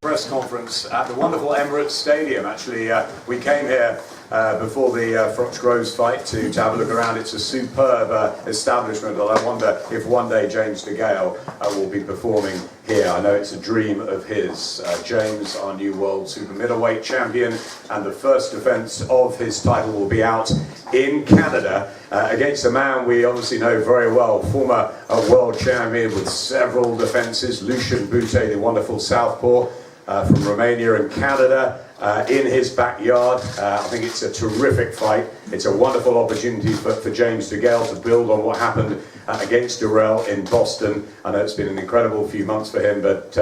Press conference at the wonderful Emirates Stadium. Actually, we came here before the Fox Groves fight to have a look around. It's a superb establishment, and I wonder if one day James DeGale will be performing here. I know it's a dream of his. James, our new world super middleweight champion, and the first defence of his title will be out in Canada against a man we obviously know very well, former world champion with several defences, Lucien Bute, the wonderful southpaw from Romania and Canada, in his backyard. I think it's a terrific fight. It's a wonderful opportunity for James DeGale to build on what happened against DeGale in Boston. I know it's been an incredible few months for him, but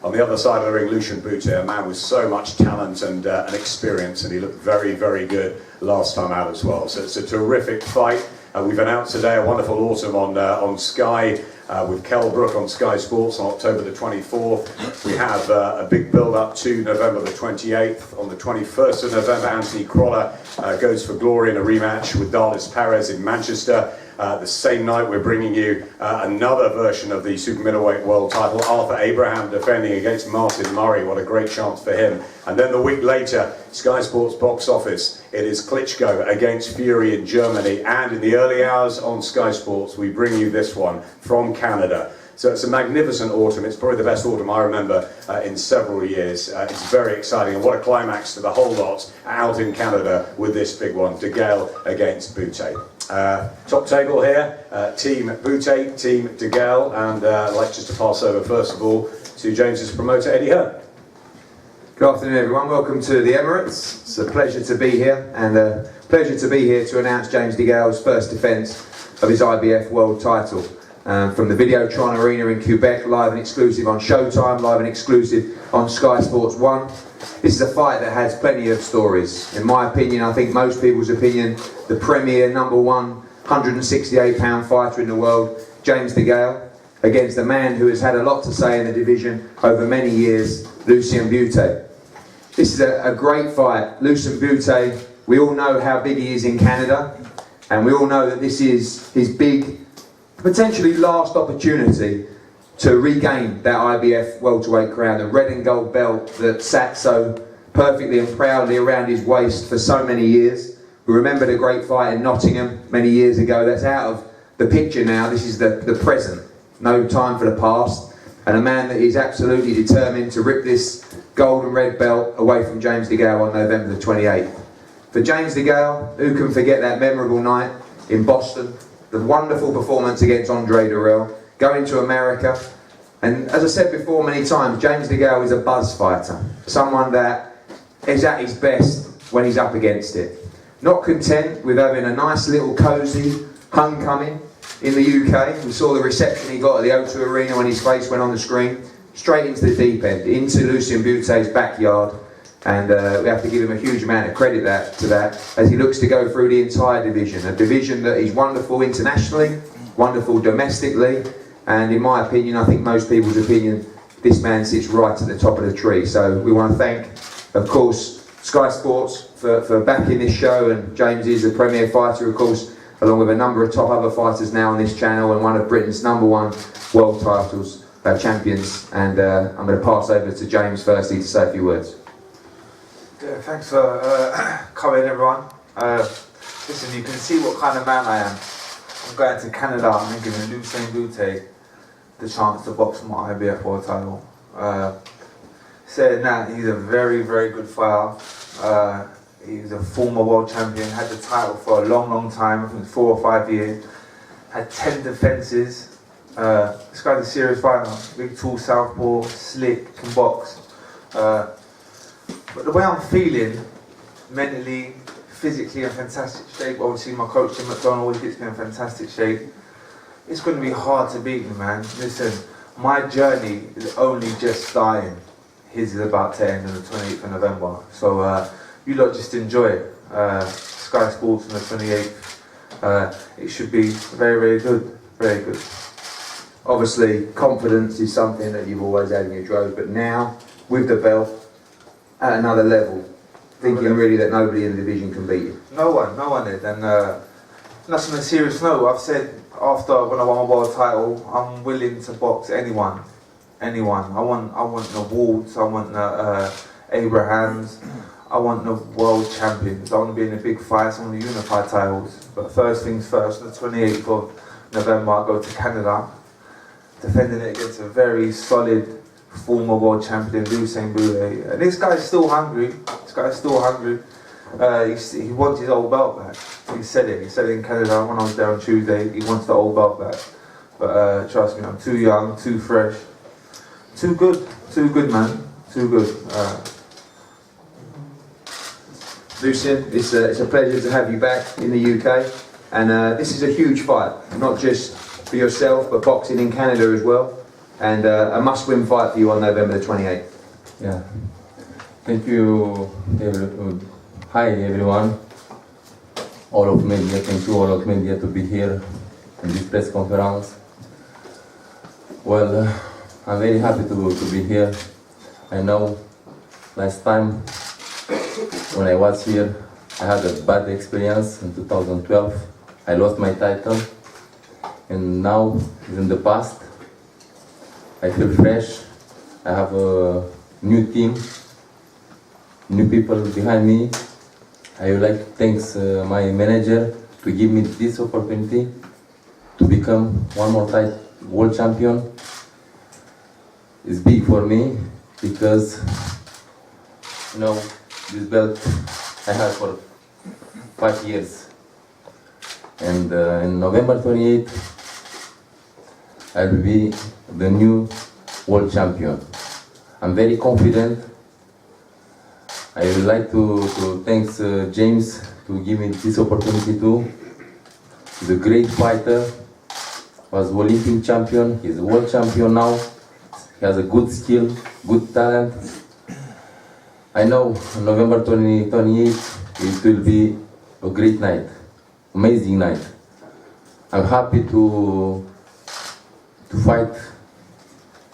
on the other side of the ring, Lucien Bute, a man with so much talent and experience, and he looked very, very good last time out as well. So it's a terrific fight. We've announced today a wonderful autumn on Sky, with Kell Brook on Sky Sports on October the 24th. We have a big build-up to November the 28th. On the 21st of November, Anthony Crolla goes for glory in a rematch with Darlis Perez in Manchester. The same night, we're bringing you another version of the super middleweight world title. Arthur Abraham defending against Martin Murray. What a great chance for him. And then the week later, Sky Sports box office, it is Klitschko against Fury in Germany. And in the early hours on Sky Sports, we bring you this one from Canada. So it's a magnificent autumn. It's probably the best autumn I remember in several years. It's very exciting, and what a climax to the whole lot out in Canada with this big one, DeGale against Bute. Top table here, Team Bute, Team DeGale, and I'd like just to pass over first of all to James's promoter, Eddie Hearn. Good afternoon everyone, welcome to the Emirates. It's a pleasure to be here, and a pleasure to be here to announce James DeGale's first defence of his IBF world title. From the Videotron Arena in Quebec, live and exclusive on Showtime, live and exclusive on Sky Sports 1. This is a fight that has plenty of stories. In my opinion, I think most people's opinion, the premier #1 168-pound fighter in the world, James DeGale, against a man who has had a lot to say in the division over many years, Lucien Bute. This is a great fight. Lucien Bute, we all know how big he is in Canada, and we all know that this is his big, potentially last opportunity to regain that IBF welterweight crown, the red and gold belt that sat so perfectly and proudly around his waist for so many years. We remember the great fight in Nottingham many years ago. That's out of the picture now. This is the present. No time for the past. And a man that is absolutely determined to rip this gold and red belt away from James DeGale on November the 28th. For James DeGale, who can forget that memorable night in Boston, the wonderful performance against Andre DeGale, going to America, and as I said before many times, James DeGale is a buzz fighter, someone that is at his best when he's up against it. Not content with having a nice little cosy homecoming in the UK, we saw the reception he got at the O2 Arena when his face went on the screen, straight into the deep end, into Lucien Bute's backyard, and we have to give him a huge amount of credit to that as he looks to go through the entire division, a division that is wonderful internationally, wonderful domestically, and in my opinion, I think most people's opinion, this man sits right at the top of the tree. So we want to thank, of course, Sky Sports for backing this show, and James is a premier fighter, of course, along with a number of top other fighters now on this channel, and one of Britain's #1 world titles champions. And I'm going to pass over to James firstly to say a few words. Yeah, thanks for coming everyone. Listen, you can see what kind of man I am. I'm going to Canada, I'm giving Lucien Bute the chance to box for my IBF world title. Saying that, he's a very, very good fighter. He's a former world champion, had the title for a long, long time, I think 4 or 5 years. Had 10 defences. This guy's a serious fighter. Big, tall southpaw, slick, can box. But the way I'm feeling, mentally, physically in fantastic shape. Obviously my coach Jim McDonald always gets me in fantastic shape. It's going to be hard to beat me, man. Listen, my journey is only just starting. His is about to end on the 28th of November. So you lot just enjoy it. Sky Sports on the 28th. It should be very, very good. Very good. Obviously, confidence is something that you've always had in your droves, but now, with the belt, at another level, thinking really that nobody in the division can beat you. No one did. And that's on a serious note. I've said after when I won my world title, I'm willing to box anyone anyone. I want the Wolves, I want the Abrahams, I want the world champions. I want to be in the big fights, I want to unify titles. But first things first, the 28th of November, I go to Canada, defending it against a very solid former world champion, Lucien Bute. And this guy's still hungry. He wants his old belt back. He said it in Canada when I was there on Tuesday. He wants the old belt back. But trust me, I'm too young, too fresh, too good, man, too good. Lucien, it's a pleasure to have you back in the UK, and this is a huge fight, not just for yourself, but boxing in Canada as well, and a must-win fight for you on November the 28th. Yeah, thank you. Hi everyone, all of media. Thank you all of media to be here in this press conference. Well, I'm very happy to be here. I know last time when I was here, I had a bad experience in 2012. I lost my title, and now in the past, I feel fresh. I have a new team, new people behind me. I would like to thank my manager to give me this opportunity to become one more time world champion. It's big for me because this belt I had for 5 years, and in November 28th I will be the new world champion. I'm very confident. I would like to thank James to give me this opportunity too. He's a great fighter, was Olympic champion, he's a world champion now. He has a good skill, good talent. I know on November 28th it will be a great night, amazing night. I'm happy to fight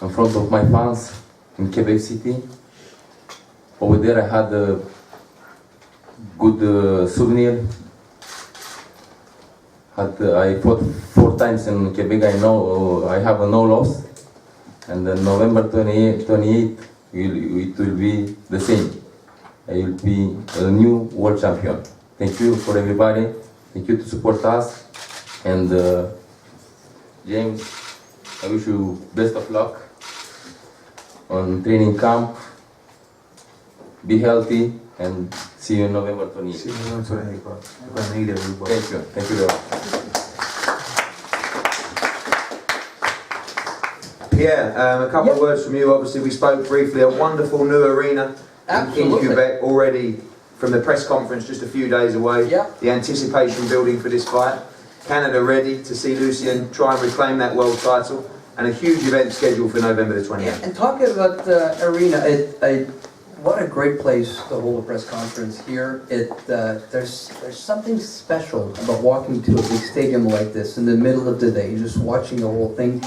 in front of my fans in Quebec City. Over there I had a good souvenir. I fought 4 times in Quebec. I know I have a no loss. And then November 28th it will be the same. I will be a new world champion. Thank you for everybody. Thank you to support us. And James, I wish you best of luck on training camp. Be healthy and see you on November 28th. See you on November 28th, bro. We're gonna need everybody. Thank you. Thank you very much. Pierre, a couple of words from you. Obviously, we spoke briefly. A wonderful new arena in Quebec already from the press conference just a few days away. Yep. The anticipation building for this fight. Canada ready to see Lucien try and reclaim that world title, and a huge event scheduled for November the 28th. And talking about the arena, what a great place to hold a press conference here. There's something special about walking to a big stadium like this in the middle of the day, just watching the whole thing.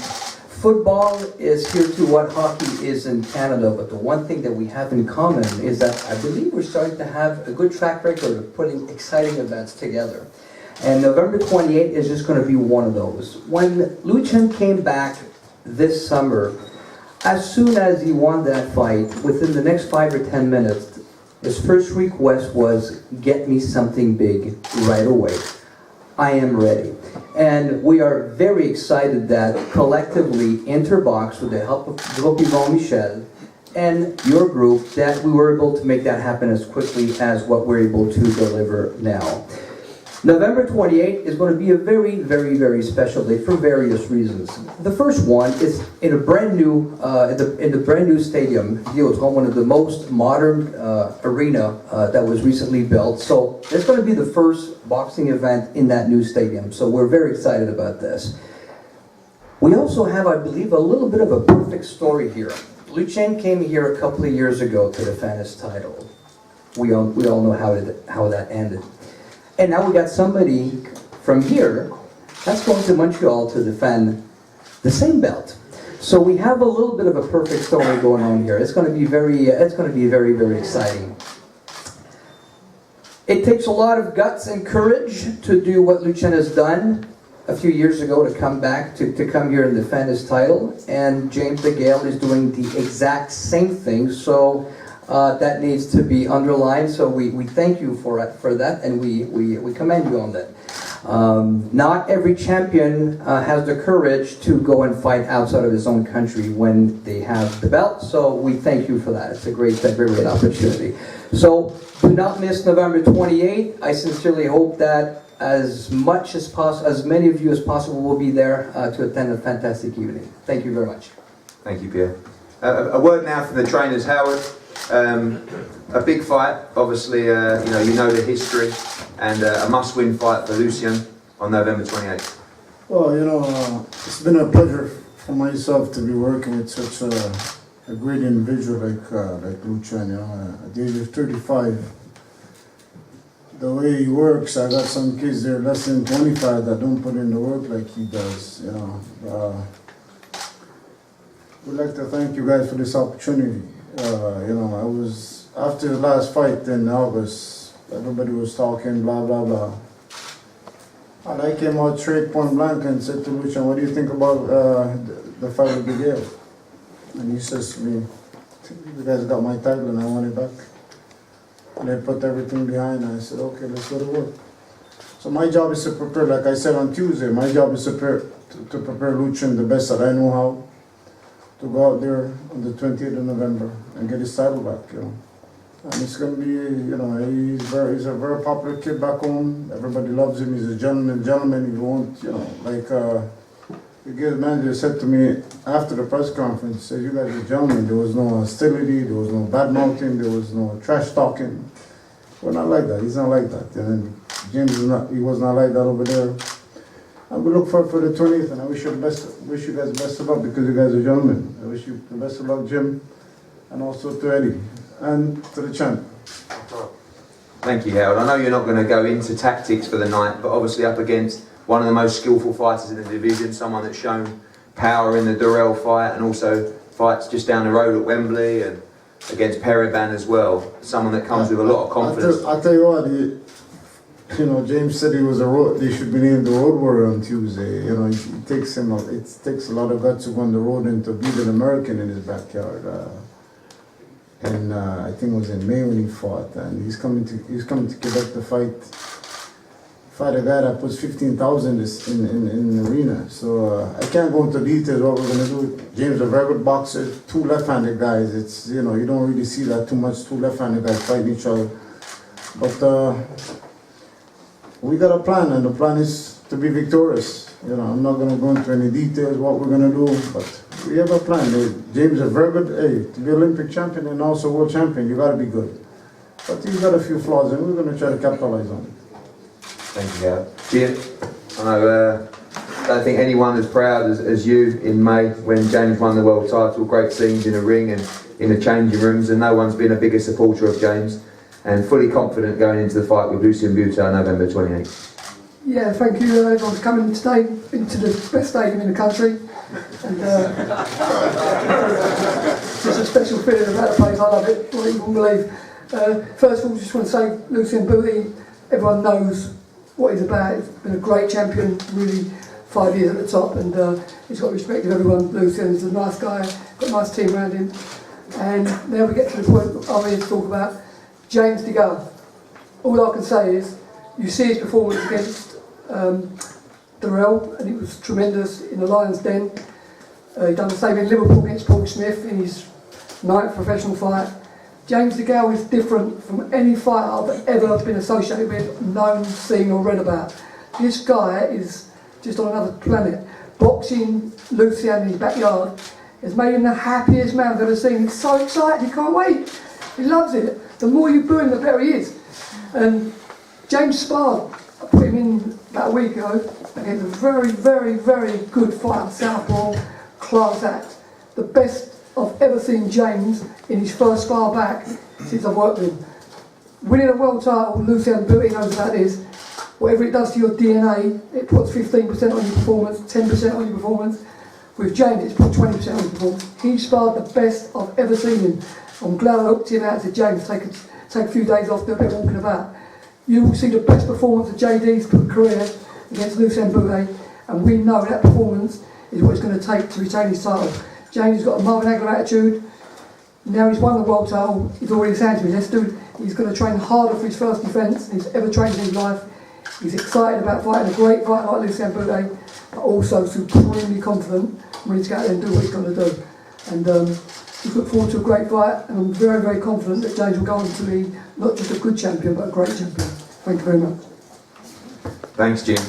Football is here too, what hockey is in Canada, but the one thing that we have in common is that I believe we're starting to have a good track record of putting exciting events together. And November 28th is just going to be one of those. When Lucien came back this summer, as soon as he won that fight, within the next 5 or 10 minutes, his first request was, get me something big right away. I am ready. And we are very excited that collectively, Interbox, with the help of Michel and your group, that we were able to make that happen as quickly as what we're able to deliver now. November 28th is going to be a very, very, very special day for various reasons. The first one is in a brand new, in the brand new stadium, Videotron, one of the most modern arena that was recently built. So it's going to be the first boxing event in that new stadium. So we're very excited about this. We also have, I believe, a little bit of a perfect story here. Lucien came here a couple of years ago to defend his title. We all know how that ended. And now we got somebody from here that's going to Montreal to defend the same belt. So we have a little bit of a perfect story going on here. It's going to be very, very exciting. It takes a lot of guts and courage to do what Lucien has done. a few years ago to come back, to come here and defend his title, and James DeGale is doing the exact same thing, so that needs to be underlined, so we thank you for that, and we commend you on that. Not every champion has the courage to go and fight outside of his own country when they have the belt, so we thank you for that. It's a great opportunity. So do not miss November 28th. I sincerely hope that as many of you as possible will be there to attend a fantastic evening. Thank you very much. Thank you, Pierre. A word now from the trainers, Howard. A big fight, obviously, you know the history, and a must-win fight for Lucien on November 28th. Well, it's been a pleasure for myself to be working with such a great individual like Lucien. At the age of 35, the way he works, I got some kids there less than 25 that don't put in the work like he does. We'd like to thank you guys for this opportunity. I was, after the last fight in August, everybody was talking, blah, blah, blah. And I came out straight point blank and said to Lucien, what do you think about the fight with DeGale? And he says to me, you guys got my title and I want it back. And I put everything behind and I said, okay, let's go to work. So my job is to prepare, like I said on Tuesday, my job is to prepare Lucien the best that I know how, to go out there on the 20th of November and get his title back, And it's going to be, he's a very popular kid back home. Everybody loves him. He's a gentleman. He won't, the guest manager said to me after the press conference, he said, you guys are gentlemen. There was no hostility. There was no bad mouthing. There was no trash talking. We're not like that. He's not like that. And James he was not like that over there. And we look forward for the 20th, and I wish you guys the best of luck because you guys are gentlemen. I wish you the best of luck, Jim, and also to Eddie, and to the champ. Thank you, Harold. I know you're not going to go into tactics for the night, but obviously up against one of the most skillful fighters in the division, someone that's shown power in the DeGale fight and also fights just down the road at Wembley and against Periban as well. Someone that comes with a lot of confidence. I'll tell you what, James said they should be named the Road Warrior on Tuesday. It takes a lot of guts to go on the road and to beat an American in his backyard. And I think it was in May when he fought, and he's coming to Quebec to fight a guy that puts 15,000 in the arena. So I can't go into details what we're gonna do. James is a very good boxer, two left-handed guys. It's you don't really see that too much. Two left-handed guys fighting each other, but we got a plan, and the plan is to be victorious. I'm not gonna go into any details what we're gonna do, but we have a plan. James is a very good, to be Olympic champion and also world champion, you gotta be good. But he's got a few flaws, and we're gonna try to capitalize on it. Thank you, Harold. Jim, I don't think anyone as proud as you in May when James won the world title. Great scenes in the ring and in the changing rooms, and no one's been a bigger supporter of James. And fully confident going into the fight with Lucien Bute on November 28th. Yeah, thank you everyone for coming today into the best stadium in the country. And just a special feeling about the place. I love it, what you wouldn't believe. First of all, just want to say, Lucien Bute, everyone knows what he's about. He's been a great champion, really 5 years at the top, and he's got respect of everyone. Lucien's a nice guy, got a nice team around him. And now we get to the point I'm here to talk about James DeGale. All I can say is, you see his performance against DeGale, and it was tremendous in the Lion's Den. He done the same in Liverpool against Paul Smith in his 9th professional fight. James DeGale is different from any fighter I've ever been associated with, known, seen or read about. This guy is just on another planet. Boxing Lucien in his backyard has made him the happiest man I've ever seen. He's so excited, he can't wait. He loves it. The more you boo him, the better he is. And James sparred, I put him in about a week ago against a very, very, very good fighter, southpaw, class act. The best I've ever seen James in his first spar back since I've worked with him. Winning a world title, Lucien Bute knows about this. Whatever it does to your DNA, it puts 15% on your performance, 10% on your performance. With James, it's put 20% on your performance. He sparred the best I've ever seen him. I'm glad I hooked him out to James, take a few days off, do a bit walking about. You will see the best performance of JD's career against Lucien Bute, and we know that performance is what it's going to take to retain his title. James has got a Marvin Hagler attitude. Now he's won the world title, he's already saying to me, let's do it. He's going to train harder for his first defence than he's ever trained in his life. He's excited about fighting a great fighter like Lucien Bute, but also supremely confident when he's going to out there and do what he's going to do. And we look forward to a great fight, and I'm very, very confident that James will go on to be not just a good champion, but a great champion. Thank you very much. Thanks, Jim.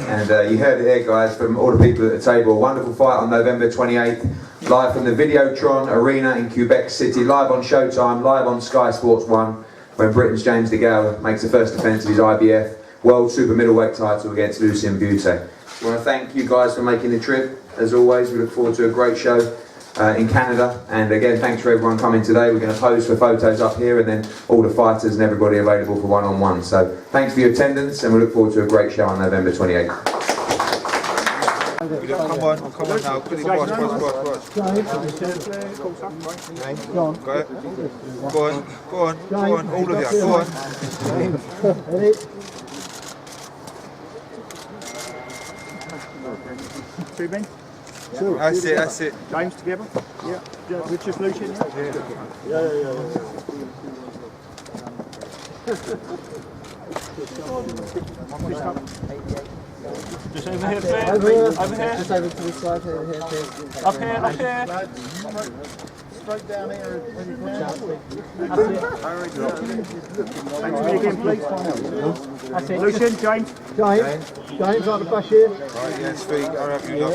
And you heard it there, guys, from all the people at the table. A wonderful fight on November 28th, live from the Videotron Arena in Quebec City, live on Showtime, live on Sky Sports 1, when Britain's James DeGale makes the first defence of his IBF World Super Middleweight title against Lucien Bute. I want to thank you guys for making the trip. As always, we look forward to a great show in Canada, and again, thanks for everyone coming today. We're going to pose for photos up here, and then all the fighters and everybody available for one-on-one. So thanks for your attendance, and we look forward to a great show on November 28th. Come on now, quickly, watch. Go on, all of you, go on. Two men. That's it. James together? Yeah. With just Lucien? Yeah. Just over here, Claire. Over here. Just over to the side here. Up here. Straight down here. Thanks to me again, please. That's it. Lucien, James, James, on the back here. Right, yeah, speak. Hurry up, you lot.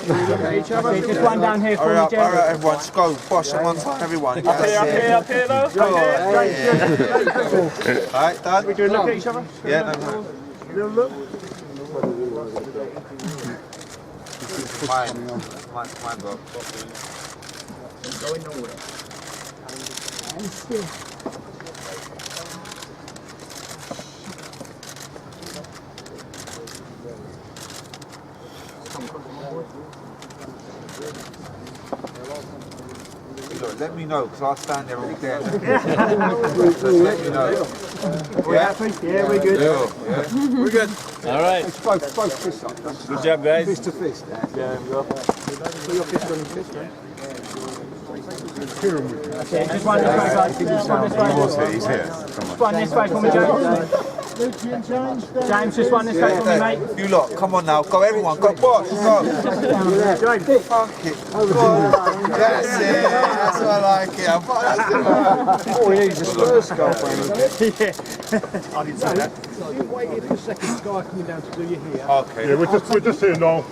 each other. Just one down here for Hurry me, up, James. everyone. Just go. Boss on one time, everyone. Up here, though. Alright, done? We do a look at each other? Yeah, no. Little look. Mine, bro. Go in the water. Look, let me know, because I'll stand there all day. Just let me know. We happy? Yeah, we're good. Yeah. We're good. All right. It's both fists up. Good job, guys. Fist to fist. Yeah, we go. Put your fist on his fist, right? Just one this way, guys. Just one this way. He's here. Just one this way for me, James. James, just one this way for me, mate. You lot, come on now. Go, everyone. Go, boss. Go. James. Fuck it. Go on. That's it. That's what I like it. Oh, yeah, he's a Spurs goal, yeah. I didn't say that. You waited for a second, Sky coming down to do your hair. Okay. Yeah, we're just here now.